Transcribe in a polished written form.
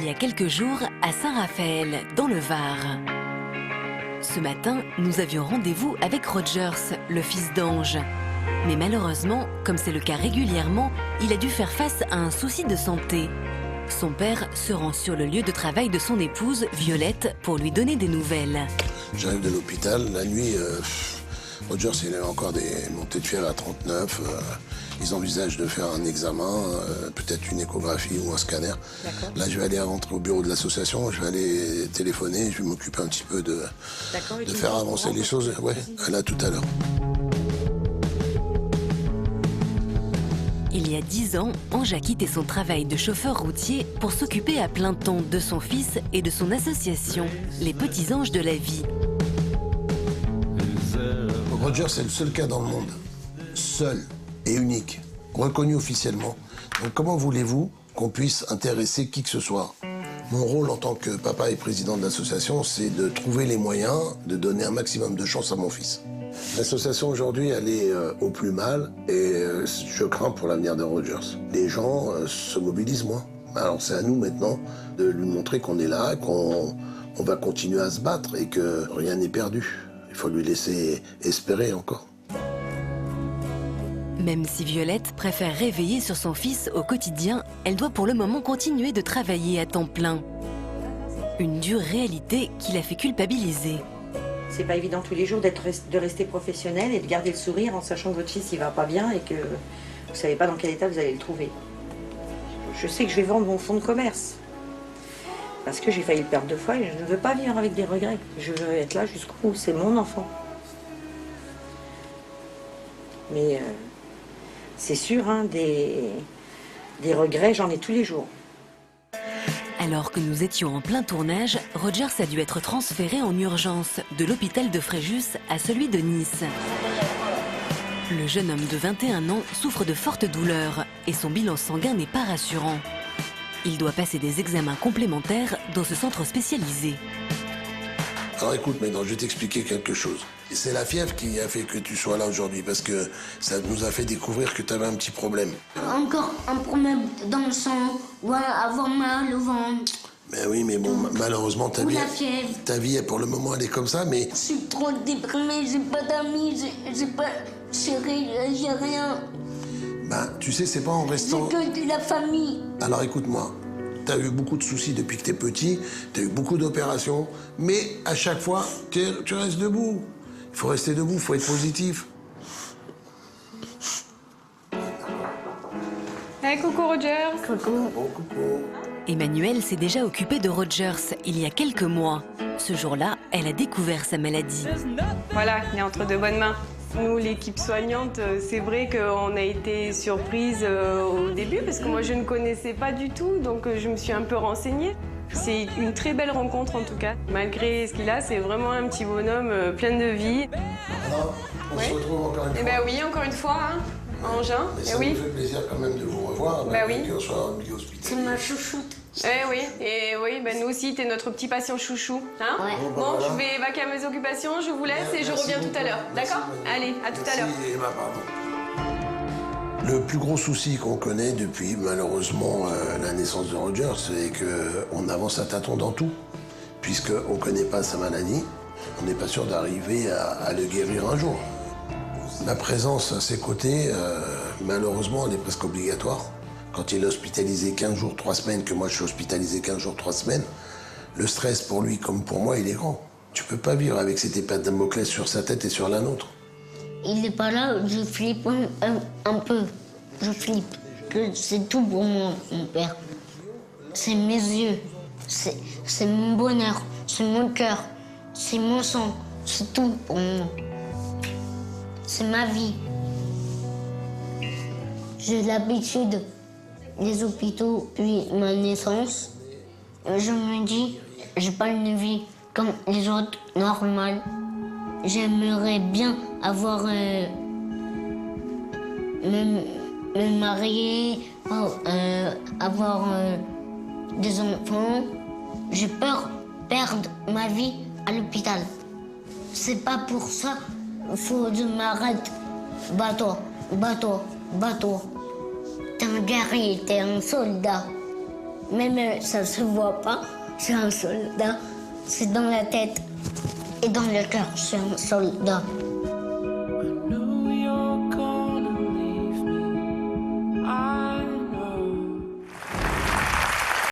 il y a quelques jours à Saint-Raphaël, dans le Var. Ce matin, nous avions rendez-vous avec Rogers, le fils d'Ange. Mais malheureusement, comme c'est le cas régulièrement, il a dû faire face à un souci de santé. Son père se rend sur le lieu de travail de son épouse, Violette, pour lui donner des nouvelles. J'arrive de l'hôpital, la nuit, Rogers, il a encore des montées de fièvre à 39. Ils envisagent de faire un examen, peut-être une échographie ou un scanner. Là, je vais aller rentrer au bureau de l'association, je vais aller téléphoner, je vais m'occuper un petit peu de faire avancer les choses. Ouais, là, tout à l'heure. Il y a 10 ans, Ange a quitté son travail de chauffeur routier pour s'occuper à plein temps de son fils et de son association, les Petits Anges de la Vie. Rogers, c'est le seul cas dans le monde, seul et unique, reconnu officiellement. Donc comment voulez-vous qu'on puisse intéresser qui que ce soit? Mon rôle en tant que papa et président de l'association, c'est de trouver les moyens de donner un maximum de chance à mon fils. L'association aujourd'hui, elle est au plus mal et je crains pour l'avenir de Rogers. Les gens se mobilisent moins. Alors c'est à nous maintenant de lui montrer qu'on est là, qu'on va continuer à se battre et que rien n'est perdu. Il faut lui laisser espérer encore. Même si Violette préfère réveiller sur son fils au quotidien, elle doit pour le moment continuer de travailler à temps plein. Une dure réalité qui la fait culpabiliser. C'est pas évident tous les jours de rester professionnel et de garder le sourire en sachant que votre fils il va pas bien et que vous savez pas dans quel état vous allez le trouver. Je sais que je vais vendre mon fonds de commerce parce que j'ai failli le perdre 2 fois et je ne veux pas vivre avec des regrets. Je veux être là jusqu'au bout, c'est mon enfant. Mais c'est sûr, hein, des regrets, j'en ai tous les jours. Alors que nous étions en plein tournage, Rogers a dû être transféré en urgence de l'hôpital de Fréjus à celui de Nice. Le jeune homme de 21 ans souffre de fortes douleurs et son bilan sanguin n'est pas rassurant. Il doit passer des examens complémentaires dans ce centre spécialisé. Alors écoute, maintenant, je vais t'expliquer quelque chose. C'est la fièvre qui a fait que tu sois là aujourd'hui, parce que ça nous a fait découvrir que tu avais un petit problème. Encore un problème dans le sang, voilà, avoir mal au ventre. Mais oui, mais bon, malheureusement, ta vie, pour le moment, elle est comme ça, mais... Je suis trop déprimée, j'ai pas d'amis, j'ai pas chérie, j'ai rien. Ben, tu sais, c'est pas en restant... J'ai que de la famille. Alors écoute-moi, t'as eu beaucoup de soucis depuis que t'es petit, t'as eu beaucoup d'opérations, mais à chaque fois, tu restes debout. Il faut rester debout, il faut être positif. Hey, coucou Rogers. Coucou. Oh, coucou. Emmanuelle s'est déjà occupée de Rogers il y a quelques mois. Ce jour-là, elle a découvert sa maladie. Voilà, il est entre de bonnes mains. Nous, l'équipe soignante, c'est vrai qu'on a été surprise au début parce que moi, je ne connaissais pas du tout, donc je me suis un peu renseignée. C'est une très belle rencontre en tout cas. Malgré ce qu'il a, c'est vraiment un petit bonhomme plein de vie. Alors, on se retrouve encore une fois. Eh ben oui, encore une fois, hein, Angin. Mais ça nous fait plaisir quand même de vous revoir, qu'on soit en milieu hospitalier. C'est ma chouchoute. Et oui, ben nous aussi, t'es notre petit patient chouchou. Hein Ouais. Bon, je vais vaquer à mes occupations, je vous laisse et je reviens tout à l'heure. D'accord? Allez, à tout à l'heure. Merci, Emma, pardon. Le plus gros souci qu'on connaît depuis, malheureusement, la naissance de Rogers, c'est qu'on avance à tâtons dans tout. Puisqu'on ne connaît pas sa maladie, on n'est pas sûr d'arriver à le guérir un jour. La présence à ses côtés, malheureusement, elle est presque obligatoire. Quand il est hospitalisé 15 jours, 3 semaines, que moi je suis hospitalisé 15 jours, 3 semaines, le stress pour lui comme pour moi, il est grand. Tu peux pas vivre avec cette épée de Damoclès sur sa tête et sur la nôtre. Il n'est pas là, je flippe un peu. Je flippe. C'est tout pour moi, mon père. C'est mes yeux. C'est mon bonheur. C'est mon cœur. C'est mon sang. C'est tout pour moi. C'est ma vie. J'ai l'habitude des hôpitaux puis ma naissance. Je me dis, j'ai pas une vie comme les autres, normale. J'aimerais bien avoir me marier, avoir des enfants. J'ai peur de perdre ma vie à l'hôpital. C'est pas pour ça qu'il faut que je m'arrête. Bats-toi, bats-toi, bats-toi. T'es un guerrier, t'es un soldat. Même ça se voit pas, je suis un soldat. C'est dans la tête et dans le cœur, je suis un soldat.